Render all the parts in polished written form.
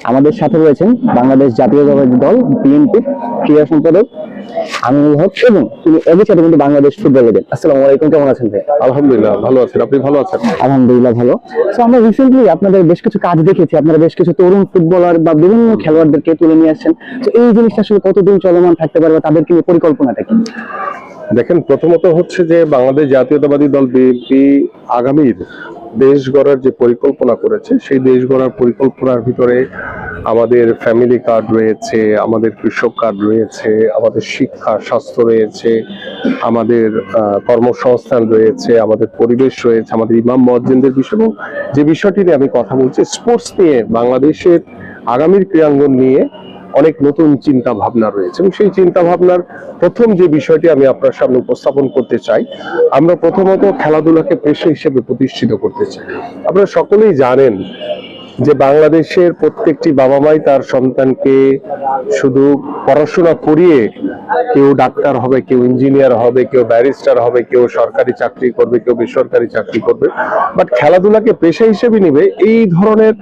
আমাদের সাথে রয়েছেন বাংলাদেশ জাতীয়তাবাদী দল বিএনপির ক্রীড়া সম্পাদক আমিনুল হক এবং তিনি একই সাথে কিন্তু বাংলাদেশ ফুটবল এজেন্ট। আসসালামু আলাইকুম, কেমন আছেন ভাই? আলহামদুলিল্লাহ ভালো আছেন, আপনি ভালো আছেন? আলহামদুলিল্লাহ ভালো। তো আমরা রিসেন্টলি আপনাদের বেশ কিছু কাজ দেখেছি, আপনারা বেশ কিছু তরুণ ফুটবলার বা বিভিন্ন খেলোয়াড়দেরকে তুলে নিয়ে আসছেন। তো এই জিনিসটা আসলে কতদিন চলমান থাকতে পারে বা তাদেরকে নিয়ে পরিকল্পনাটা কি? দেখেন, প্রথমত হচ্ছে যে বাংলাদেশ জাতীয়তাবাদী দল বিএনপি আগামীর দেশ গড়ার যে পরিকল্পনা করেছে, সেই দেশ গড়ার পরিকল্পনার ভিতরে আমাদের ফ্যামিলি কার্ড রয়েছে, আমাদের কৃষক কার্ড রয়েছে, আমাদের শিক্ষা স্বাস্থ্য রয়েছে, আমাদের কর্মসংস্থান রয়েছে, আমাদের পরিবেশ রয়েছে, আমাদের ইমাম মুয়াজ্জিনদের বিষয়। এবং যে বিষয়টি নিয়ে আমি কথা বলছি, স্পোর্টস নিয়ে বাংলাদেশের আগামীর ক্রীড়াঙ্গন নিয়ে অনেক নতুন চিন্তা ভাবনা রয়েছে। এবং সেই চিন্তা ভাবনার প্রথম যে বিষয়টি আমি আপনার সামনে উপস্থাপন করতে চাই, আমরা প্রথমত খেলাধুলাকে পেশা হিসেবে প্রতিষ্ঠিত করতে চাই। আপনারা সকলেই জানেন যে বাংলাদেশের প্রত্যেকটি বাবা মাই তার সন্তানকে শুধু পড়াশোনা করিয়ে কেউ ডাক্তার হবে, কেউ ইঞ্জিনিয়ার হবে, কেউ ব্যারিস্টার হবে, কেউ সরকারি চাকরি করবে, কেউ বেসরকারি চাকরি করবে, বাট খেলাধুলাকে পেশা হিসেবে নিবে এই ধরনের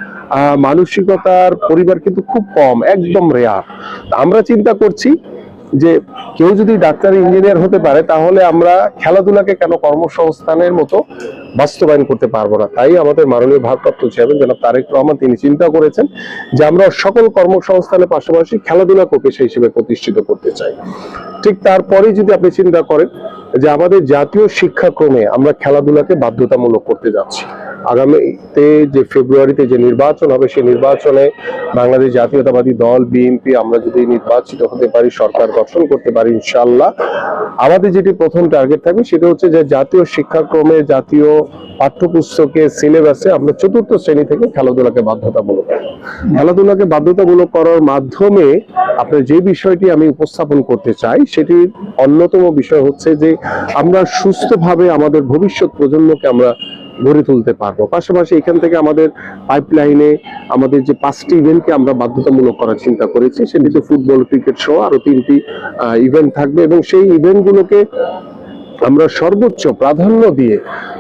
মানসিকতার পরিবার কিন্তু খুব কম, একদম রেয়ার। আমরা চিন্তা করছি যে কেউ যদি ডাক্তার ইঞ্জিনিয়ার হতে পারে, তাহলে আমরা খেলাধুলাকে কেন কর্মসংস্থানের মতো বাস্তবায়ন করতে পারবো না। তাই আমাদের মাননীয় ভারপ্রাপ্ত চেয়ারম্যান জনাব তারেক রহমান তিনি চিন্তা করেছেন যে আমরা সকল কর্মসংস্থানের পাশাপাশি খেলাধুলাকে পেশা হিসেবে প্রতিষ্ঠিত করতে চাই। ঠিক তারপরে যদি আপনি চিন্তা করেন যে আমাদের জাতীয় শিক্ষাক্রমে আমরা খেলাধুলাকে বাধ্যতামূলক করতে যাচ্ছি। আগামীতে যে ফেব্রুয়ারিতে যে নির্বাচন হবে, সেই নির্বাচনে বাংলাদেশ জাতীয়তাবাদী দল বিএনপি আমরা যদি নির্বাচিত হতে পারি, সরকার গঠন করতে পারি ইনশাআল্লাহ, আমাদের যেটি প্রথম টার্গেট থাকবে সেটা হচ্ছে যে জাতীয় শিক্ষাক্রমে, জাতীয় পাঠ্যপুস্তকে, সিলেবাসে আমরা ৪র্থ শ্রেণী থেকে খেলাধুলাকে বাধ্যতামূলক করার মাধ্যমে আপনার যে বিষয়টি আমি উপস্থাপন করতে চাই, সেটির অন্যতম বিষয় হচ্ছে যে আমরা সুস্থভাবে আমাদের ভবিষ্যৎ প্রজন্মকে আমরা গড়ে তুলতে পারবো। পাশাপাশি এখান থেকে আমাদের পাইপলাইনে আমাদের যে 5টি ইভেন্টকে আমরা বাধ্যতামূলক করার চিন্তা করেছি, সেটিতে ফুটবল, ক্রিকেট সহ আরো 3টি ইভেন্ট থাকবে। এবং সেই ইভেন্টগুলোকে আমরা সর্বোচ্চ প্রাধান্য দিয়ে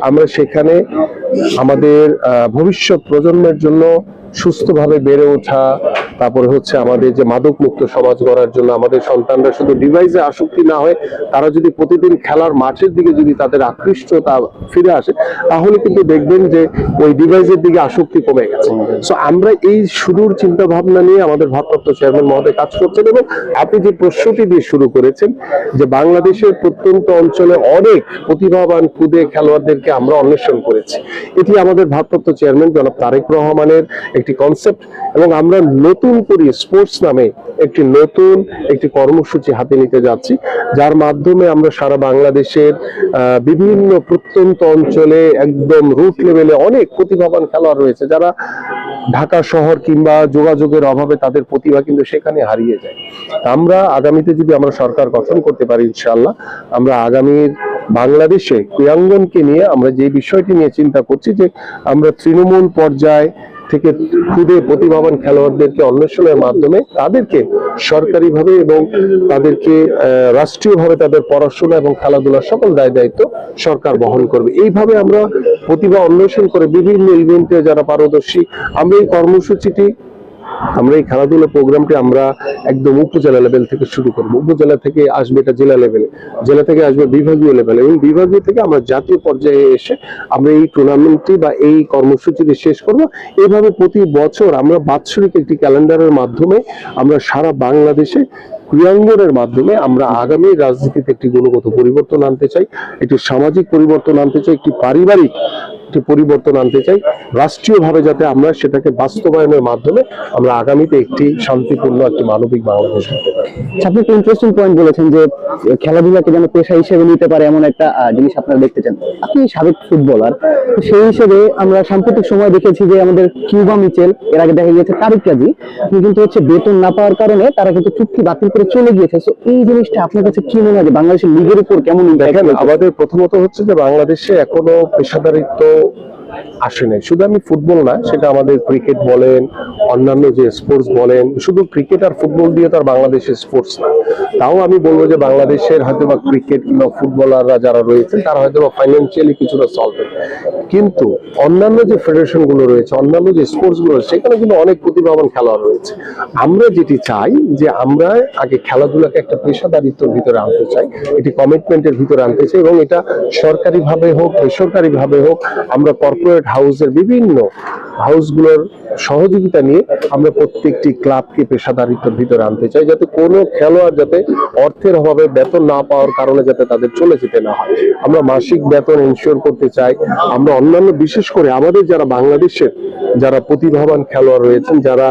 আমরা সেখানে আমাদের ভবিষ্যৎ প্রজন্মের জন্য সুস্থভাবে বেড়ে ওঠা, তারপরে হচ্ছে আমাদের যে মাদক মুক্ত সমাজ গড়ার জন্য আমাদের সন্তানরা শুধু ডিভাইসে আসক্তি না হয়, তারা যদি প্রতিদিন খেলার মাঠের দিকে যদি তাদের আকৃষ্টতা ফিরে আসে, তাহলে কিন্তু দেখবেন যে ওই ডিভাইসের দিকে আসক্তি কমে গেছে। সো আমরা এই সুদূর চিন্তা ভাবনা নিয়ে আমাদের ভারপ্রাপ্ত চেয়ারম্যান মহোদয় কাজ করছেন। এবং আপনি যে প্রশ্নটি দিয়ে শুরু করেছেন যে বাংলাদেশের প্রত্যন্ত অঞ্চলে অনেক প্রতিভাবান খুদে খেলোয়াড়দেরকে আমরা অন্বেষণ করেছি, এটি আমাদের ভারপ্রাপ্ত চেয়ারম্যান জনাব তারেক রহমানের একটি কনসেপ্ট। এবং আমরা নতুন করে স্পোর্টস নামে একটি কর্মসূচি হাতে নিতে যাচ্ছি, যার মাধ্যমে আমরা সারা বাংলাদেশের বিভিন্ন প্রত্যন্ত অঞ্চলে একদম রুট লেভেলে অনেক প্রতিভাবান খেলোয়াড় রয়েছে, যারা ঢাকা শহর কিংবা যোগাযোগের অভাবে তাদের প্রতিভা কিন্তু সেখানে হারিয়ে যায়। আমরা আগামীতে যদি আমরা সরকার গঠন করতে পারি ইনশাআল্লাহ, আমরা আগামীর বাংলাদেশে ক্রীড়াঙ্গনকে নিয়ে আমরা যে বিষয়টি নিয়ে চিন্তা করছি যে আমরা তৃণমূল পর্যায় থেকে খুদে প্রতিভাবান খেলোয়াড়দেরকে অন্বেষণের মাধ্যমে তাদেরকে সরকারিভাবে এবং তাদেরকে রাষ্ট্রীয়ভাবে তাদের পড়াশোনা এবং খেলাধুলার সকল দায় দায়িত্ব সরকার বহন করবে। এইভাবে আমরা প্রতিভা অন্বেষণ করে বিভিন্ন ইভেন্টে যারা পারদর্শী, আমরা এই কর্মসূচিটি, আমরা এই খেলাধুলা প্রোগ্রামটি আমরা একদম উপজেলা লেভেল থেকে শুরু করবো। উপজেলা থেকে আসবে এটা জেলা লেভেলে, জেলা থেকে আসবে বিভাগীয় লেভেলে, এবং বিভাগীয় থেকে আমরা জাতীয় পর্যায়ে এসে আমরা এই টুর্নামেন্টটি বা এই কর্মসূচিটি শেষ করব। এইভাবে প্রতি বছর আমরা বাৎসরিক একটি ক্যালেন্ডারের মাধ্যমে আমরা সারা বাংলাদেশে ক্রীড়াঙ্গনের মাধ্যমে আমরা আগামী রাজনীতিতে একটি গুণগত পরিবর্তন আনতে চাই, একটি সামাজিক পরিবর্তন আনতে চাই, একটি পারিবারিক একটি পরিবর্তন আনতে চাই, রাষ্ট্রীয়ভাবে যাতে আমরা সেটাকে বাস্তবায়নের মাধ্যমে আমরা আগামীতে একটি শান্তিপূর্ণ একটি মানবিক বাংলাদেশ করতে পারি। আপনি একটা ইন্টারেস্টিং পয়েন্ট বলেছেন যে খেলাধুলাকে যেন পেশা হিসেবে নিতে পারে এমন একটা জিনিস আপনারা দেখতে চান। আপনি সাবেক ফুটবলার, সেই হিসেবে আমরা সাম্প্রতিক সময় দেখেছি যে আমাদের কিউবা মিচেল, এর আগে দেখা গিয়েছে তারিক কাজী, কিন্তু হচ্ছে বেতন না পাওয়ার কারণে তারা কিন্তু চুক্তি বাতিল করে চলে গিয়েছে। তো এই জিনিসটা আপনার কাছে কি মনে হয় যে বাংলাদেশের লিগের উপর কেমন? দেখেন, আমাদের প্রথমত হচ্ছে যে বাংলাদেশে এখনো পেশাদারিত্ব আসে নাই। শুধু আমি ফুটবল না, সেটা আমাদের ক্রিকেট বলেন, অন্যান্য যে স্পোর্টস বলেন, শুধু ক্রিকেট আর ফুটবল দিয়ে তো আর বাংলাদেশের স্পোর্টস না। তাও আমি বলবো যে বাংলাদেশের হয়তো বা ক্রিকেট কিংবা ফুটবলাররা যারা রয়েছেন তারা হয়তো বা ফাইন্যান্সিয়ালি কিছুটা সলভেন্ট, কিন্তু অন্যান্য যে ফেডারেশন গুলো রয়েছে, অন্যান্য যে স্পোর্টস গুলো রয়েছে, সেখানে কিন্তু অনেক প্রতিভাবান খেলোয়াড় রয়েছে। আমরা যেটি চাই যে আমরা আগে খেলাধুলাকে একটা পেশাদারিত্বের ভিতরে আনতে চাই, এটি কমিটমেন্টের ভিতরে আনতে চাই, এবং এটা সরকারি ভাবে হোক বেসরকারি ভাবে হোক, আমরা কর্পোরেট হাউসের বিভিন্ন হাউসগুলোর সহযোগিতা নিয়ে আমরা প্রত্যেকটি ক্লাবকে পেশাদারিত্বের ভিতরে আনতে চাই, যাতে কোনো খেলোয়াড় যাতে অর্থের অভাবে বেতন না পাওয়ার কারণে যাতে তাদের চলে যেতে না হয়। আমরা মাসিক বেতন এনশিওর করতে চাই। আমরা অন্যান্য, বিশেষ করে আমাদের যারা বাংলাদেশের যারা প্রতিভাবান খেলোয়াড় রয়েছেন, যারা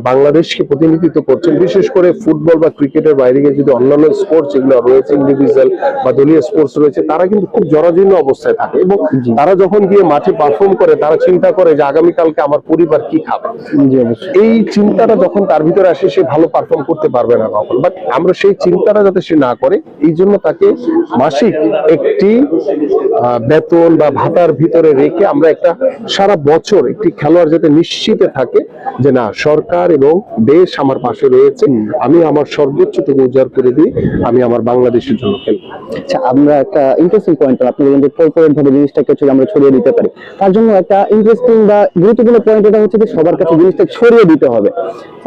বাংলাদেশকে প্রতিনিধিত্ব করছেন, বিশেষ করে ফুটবল বা ক্রিকেটের বাইরে গিয়ে যদি অন্যান্য স্পোর্টস যেগুলো রয়েছে, ইন্ডিভিজুয়াল বা দলীয় স্পোর্টস রয়েছে, তারা কিন্তু খুব জরাজীর্ণ অবস্থায় থাকে, এবং তারা যখন গিয়ে মাঠে পারফর্ম করে তারা চিন্তা করে যে আগামীকালকে আমার পরিবার কি খাবে। এই চিন্তাটা যখন তার ভিতরে আসে, সে ভালো পারফর্ম করতে পারবে না কখন। বাট আমরা সেই চিন্তাটা যাতে সে না করে, এই জন্য তাকে মাসিক একটি বেতন বা ভাতার ভিতরে রেখে আমরা একটা সারা বছর একটি খেলোয়াড় যাতে নিশ্চিতে থাকে যে না, সরকার এবং দেশ আমার পাশে রয়েছে, আমি আমার সর্বোচ্চটুকু উজাড় করে দিই, আমি আমার বাংলাদেশের জন্য খেলবো। আচ্ছা, আমরা একটা ইন্টারেস্টিং পয়েন্ট আপনি বলেন যে কর্পোরেট ভাবে জিনিসটাকে আমরা ছড়িয়ে দিতে পারি। তার জন্য একটা ইন্টারেস্টিং বা গুরুত্বপূর্ণ পয়েন্ট এটা হচ্ছে যে সবার কাছে জিনিসটা ছড়িয়ে দিতে হবে।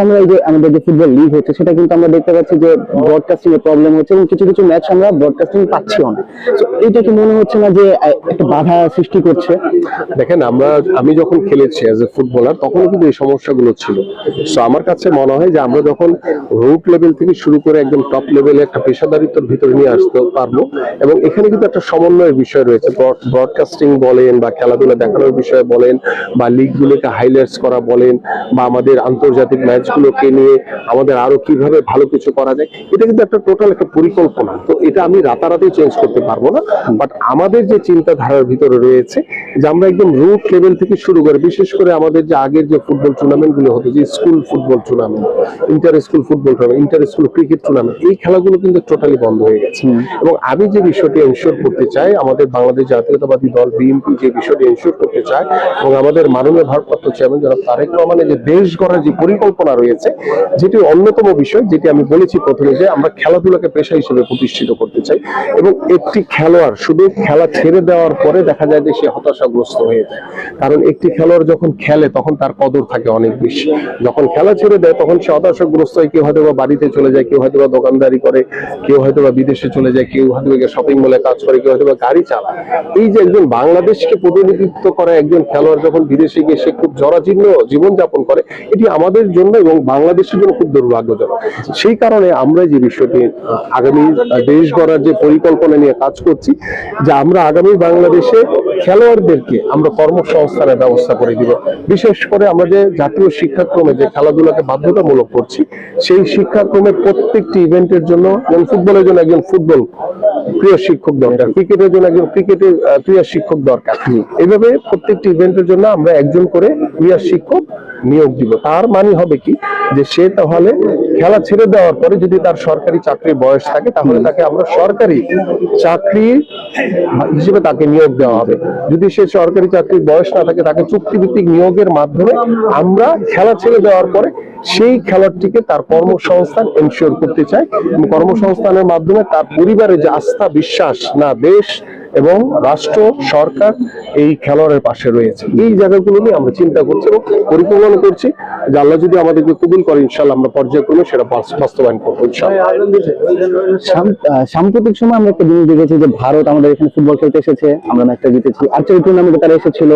আমরা এই যে আমাদের যে ফুটবল লিগ হচ্ছে, সেটা কিন্তু আমরা দেখতে পাচ্ছি যে ব্রডকাস্টিং এর প্রবলেম হচ্ছে, এবং কিছু কিছু ম্যাচ আমরা ব্রডকাস্টিং পাচ্ছিও না। তো এটা কি মনে হচ্ছে না যে একটা বাধা সৃষ্টি করছে? দেখেন, আমি যখন খেলেছি অ্যাজ এ ফুটবলার, তখন কিন্তু এই সমস্যাগুলো ছিল। সো আমার কাছে মনে হয় যে আমরা যখন রুট লেভেল থেকে শুরু করে একদম টপ লেভেলে একটা পেশাদারিত্বের ভিতরে নিয়ে আসতে পারবো, এবং এখানে কিন্তু একটা সমন্বয়ের বিষয় রয়েছে। ব্রডকাস্টিং বলেন বা খেলাধুলা দেখানোর বিষয়ে বলেন বা লিগগুলোকে হাইলাইটস করা বলেন বা আমাদের আন্তর্জাতিক ম্যাচগুলোকে নিয়ে আমাদের আরো কিভাবে ভালো কিছু করা যায়, এটা কিন্তু একটা টোটাল একটা পরিকল্পনা। তো এটা আমি রাতারাতি চেঞ্জ করতে পারবো না, বাট আমাদের যে চিন্তাধারার ভিতরে রয়েছে যে আমরা একদম রুট লেভেল থেকে শুরু করে, বিশেষ করে আমাদের যে আগের যে ফুটবল টুর্নামেন্ট গুলো হতো, যে school football tournament, inter school football tournament, inter school cricket tournament, এই খেলাগুলো কিন্তু টোটালি বন্ধ হয়ে গেছে। এবং আমি যে বিষয়টি এনশিওর করতে চাই, আমাদের বাংলাদেশ জাতীয়তাবাদী দল বিএনপি যে বিষয়টি এনশিওর করতে চায়, এবং আমাদের মাননীয় ভারপ্রাপ্ত চেয়ারম্যান জনাব তারেক রহমানের যে দেশ গড়ার যে পরিকল্পনা রয়েছে, যেটি অন্যতম বিষয়, যেটি আমি বলেছি প্রথমে, যে আমরা খেলাধুলাকে পেশা হিসেবে প্রতিষ্ঠিত করতে চাই। এবং একটি খেলোয়াড় শুধু খেলা ছেড়ে দেওয়ার পরে দেখা যায় যে সে হতাশাগ্রস্ত হয়ে যায়, কারণ একটি খেলোয়াড় যখন খেলে তখন তার কদর থাকে অনেক বেশি। যখন খেলা ছেড়ে দেয় তখন সে হতাশাগ্রস্ত হয়, কেউ হয়তো বা বাড়িতে চলে যায়, কেউ হয়তো বা দোকানদারি করে, কেউ হয়তো বা বিদেশে চলে যায়, কেউ হয়তো শপিং মলে কাজ করে, কেউ হয়তো বা গাড়ি চালায়। এই যে একজন বাংলাদেশকে প্রতিনিধিত্ব করা একজন খেলোয়াড় যখন বিদেশে গিয়ে সে খুব জরাজীর্ণ জীবনযাপন করে, এটি আমাদের জন্য এবং বাংলাদেশের জন্য খুব দুর্ভাগ্যজনক। সেই কারণে আমরা যে বিষয়টি আগামী দেশ গড়ার যে পরিকল্পনা নিয়ে কাজ করছি, যে আমরা আগামী বাংলাদেশে খেলোয়াড়দেরকে আমরা কর্মসংস্থানের ব্যবস্থা করে দিব। বিশেষ করে আমরা যে জাতীয় শিক্ষাক্রমে যে খেলাধুলাকে বাধ্যতামূলক করছি, সেই শিক্ষাক্রমের প্রত্যেকটি ইভেন্টের জন্য, যেমন ফুটবলের জন্য একজন ফুটবল প্রিয় শিক্ষক দরকার, ক্রিকেটের জন্য একজন ক্রিকেটের প্রিয় শিক্ষক দরকার, এইভাবে প্রত্যেকটি ইভেন্টের জন্য আমরা একজন করে প্রিয় শিক্ষক নিয়োগ দিব। তার মানে হবে কি, যে সে তাহলে খেলা ছেড়ে দেওয়ার পরে যদি তার সরকারি চাকরির বয়স থাকে, তাহলে তাকে আমরা সরকারি চাকরি হিসেবে তাকে নিয়োগ দেওয়া হবে। যদি সে সরকারি চাকরির বয়স না থাকে, তাকে চুক্তিভিত্তিক নিয়োগের মাধ্যমে আমরা খেলা ছেড়ে দেওয়ার পরে সেই খেলোয়াড়টিকে তার কর্মসংস্থান এনশিওর করতে চাই, এবং কর্মসংস্থানের মাধ্যমে তার পরিবারের যে আস্থা বিশ্বাস, না দেশ এবং রাষ্ট্র সরকার এই খেলোয়াড়ের পাশে রয়েছে, এই জায়গাগুলো নিয়ে আমরা চিন্তা করছি এবং পরিকল্পনা করছি যে আল্লাহ যদি আমাদেরকে কবুল করে, ইনশাআল্লাহ আমরা পর্যায়ক্রমে সেটা বাস্তবায়ন করবো ইনশাআল্লাহ। সাম্প্রতিক সময় আমরা একটা জিনিস দেখেছি যে ভারত আমাদের এখানে ফুটবল খেলতে এসেছে, আমরা ম্যাচটা জিতেছি। আর্চারি টুর্নামেন্টে তারা এসেছিল,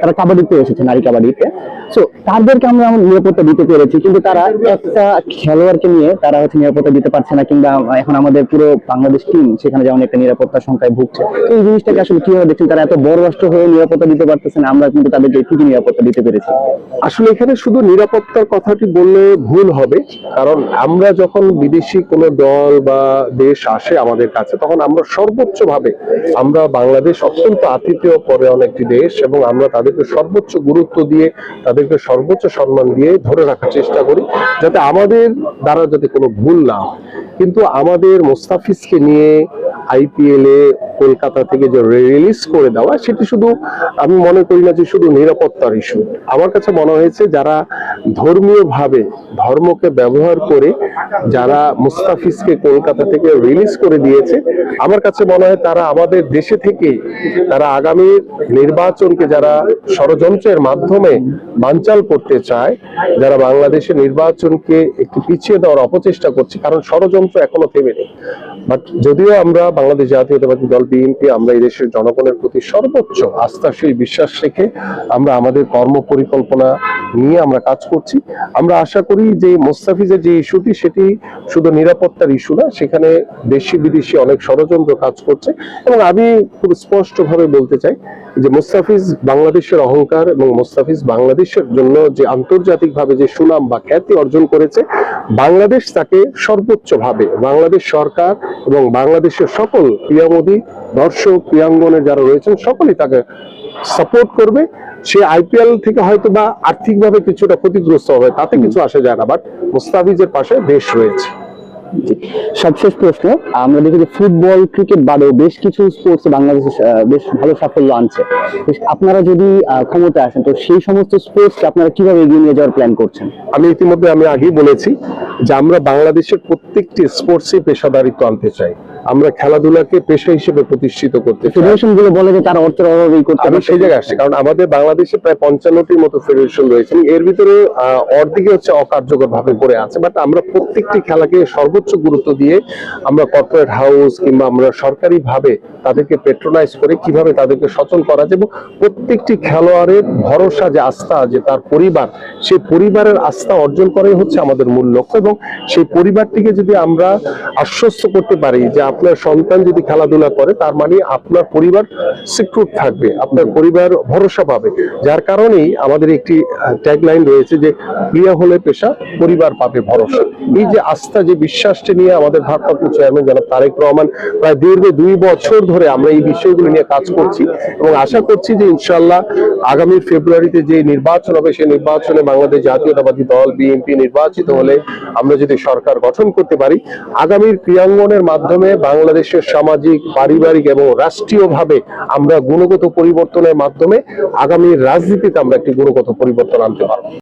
তারা কাবাডিতে এসেছে, নারী কাবাডিতে। সো তাদেরকে আমরা নিরাপত্তা দিতে পেরেছি, কিন্তু তারা একটা খেলোয়াড়কে নিয়ে তারা নিরাপত্তা দিতে পারছে না, কিংবা এখন আমাদের পুরো বাংলাদেশ টিম সেখানে যেমন একটা নিরাপত্তা সংখ্যায় ভুগছে। এই জিনিসটাকে আসলে কিভাবে দেখছেন? তারা এত বড় রাষ্ট্র হয়ে নিরাপত্তা দিতে পারতেছে না, আমরা কিন্তু তাদেরকে ঠিকই নিরাপত্তা দিতে পেরেছি। আসলে এখানে শুধু নিরাপত্তার কথাটি বললে ভুল হবে, কারণ আমরা যখন বিদেশি কোনো দল বা দেশ আসে আমাদের কাছে, তখন আমরা সর্বোচ্চ ভাবে, আমরা বাংলাদেশ অত্যন্ত আতিথেয় পরায়ণ একটি দেশ, এবং আমরা তাদেরকে সর্বোচ্চ গুরুত্ব দিয়ে, তাদেরকে সর্বোচ্চ সম্মান দিয়ে ধরে রাখার চেষ্টা করি, যাতে আমাদের দ্বারা যাতে কোনো ভুল না হয়। কিন্তু আমাদের মোস্তাফিজকে নিয়ে, আইপিএল এ কলকাতা থেকে যে রিলিজ করে দেওয়া, সেটি শুধু, আমি মনে করি না যে শুধু নিরাপত্তার ইস্যু। আমার কাছে মনে হয়েছে যারা ধর্মীয় ভাবে ধর্মকে ব্যবহার করে যারা মুস্তাফিজকে কলকাতা থেকে রিলিজ করে দিয়েছে, আমার কাছে মনে হয় তারা আমাদের দেশে থেকে তারা আগামী নির্বাচনকে যারা ষড়যন্ত্রের মাধ্যমে বানচাল করতে চায়, যারা বাংলাদেশের নির্বাচনকে একটু পিছিয়ে দেওয়ার অপচেষ্টা করছে, কারণ ষড়যন্ত্র এখনো থেমে নেই। বাট যদিও আমরা বাংলাদেশ জাতীয়তাবাদী দল বিএনপি আমরা এই দেশের জনগণের প্রতি সর্বোচ্চ আস্থাশীল বিশ্বাস রেখে আমরা আমাদের কর্ম পরিকল্পনা নিয়ে আমরা কাজ করছি। আমরা আশা করি যে মোস্তাফিজের যে ইস্যুটি সেটি শুধু নিরাপত্তার ইস্যু না, সেখানে দেশি বিদেশি অনেক ষড়যন্ত্র কাজ করছে। এবং আমি খুব স্পষ্টভাবে বলতে চাই যে মোস্তাফিজ বাংলাদেশের অহংকার এবং মোস্তাফিজ বাংলাদেশের জন্য যে আন্তর্জাতিকভাবে যে সুনাম বা খ্যাতি অর্জন করেছে, বাংলাদেশ তাকে সর্বোচ্চভাবে, বাংলাদেশ সরকার এবং বাংলাদেশের সকল ক্রীড়ামোদী দর্শক ক্রীড়াঙ্গনে যারা রয়েছেন সকলেই তাকে সাপোর্ট করবে। সে আইপিএল থেকে হয়তো বা আর্থিকভাবে কিছুটা ক্ষতিগ্রস্ত হবে, তাতে কিছু আসে যায় না, বাট মুস্তাফিজের পাশে দেশ রয়েছে। সবশেষ প্রশ্ন, আমরা দেখি যে ফুটবল ক্রিকেট বাদেও বেশ কিছু স্পোর্টস বাংলাদেশে বেশ ভালো সাফল্য আনছে। আপনারা যদি ক্ষমতায় আসেন তো সেই সমস্ত স্পোর্টসকে আপনারা কিভাবে এগিয়ে নিয়ে যাওয়ার প্ল্যান করছেন? আমি ইতিমধ্যে আমি আগেই বলেছি যে আমরা বাংলাদেশের প্রত্যেকটি স্পোর্টসে পেশাদারিত্ব আনতে চাই। আমরা খেলাধুলাকে পেশা হিসেবে প্রতিষ্ঠিত করতে চাই। ফেডারেশন গুলো বলে যে তার অর্থের অভাবেই করতে আমি পারছে সেই না। জায়গায় আসছি, কারণ আমাদের বাংলাদেশে প্রায় 55টির মতো ফেডারেশন রয়েছে, এর ভিতরে অর্ধেকে হচ্ছে অকার্যকর ভাবে পড়ে আছে। বাট আমরা প্রত্যেকটি খেলাকে সর্বোচ্চ গুরুত্ব দিয়ে আমরা কর্পোরেট হাউস কিংবা আমরা সরকারি ভাবে তাদেরকে পেট্রোনাইজ করে কিভাবে তাদেরকে সচল করা যায়, এবং প্রত্যেকটি খেলোয়াড়ের ভরসা যে আস্থা যে তার পরিবার, সেই পরিবারের আস্থা অর্জন করাই হচ্ছে আমাদের মূল লক্ষ্য। এবং সেই পরিবারটিকে যদি আমরা আশ্বস্ত করতে পারি যে আপনার সন্তান যদি খেলাধুলা করে তার মানে আপনার পরিবার সিকিউর থাকবে, আপনার পরিবার ভরসা পাবে। যার কারণেই আমাদের একটি ট্যাগলাইন রয়েছে যে ক্রিয়া হলে পেশা, পরিবার পাবে ভরসা। এই যে আস্থা, যে বিশ্বাসটি নিয়ে আমাদের ভারপ্রাপ্ত চেয়ারম্যান জনাব তারেক রহমান প্রায় দীর্ঘ 2 বছর ধরে আমরা এই বিষয়গুলো নিয়ে কাজ করছি, এবং আশা করছি যে ইনশাআল্লাহ আগামী ফেব্রুয়ারিতে যে নির্বাচন হবে সেই নির্বাচনে বাংলাদেশ জাতীয়তাবাদী দল বিএনপি নির্বাচিত হলে আমরা যদি সরকার গঠন করতে পারি, আগামীর ক্রীড়াঙ্গনের মাধ্যমে বাংলাদেশের সামাজিক, পারিবারিক এবং রাষ্ট্রীয়ভাবে আমরা গুণগত পরিবর্তনের মাধ্যমে আগামী রাজনীতিতে আমরা একটি গুণগত পরিবর্তন আনতে পারবো।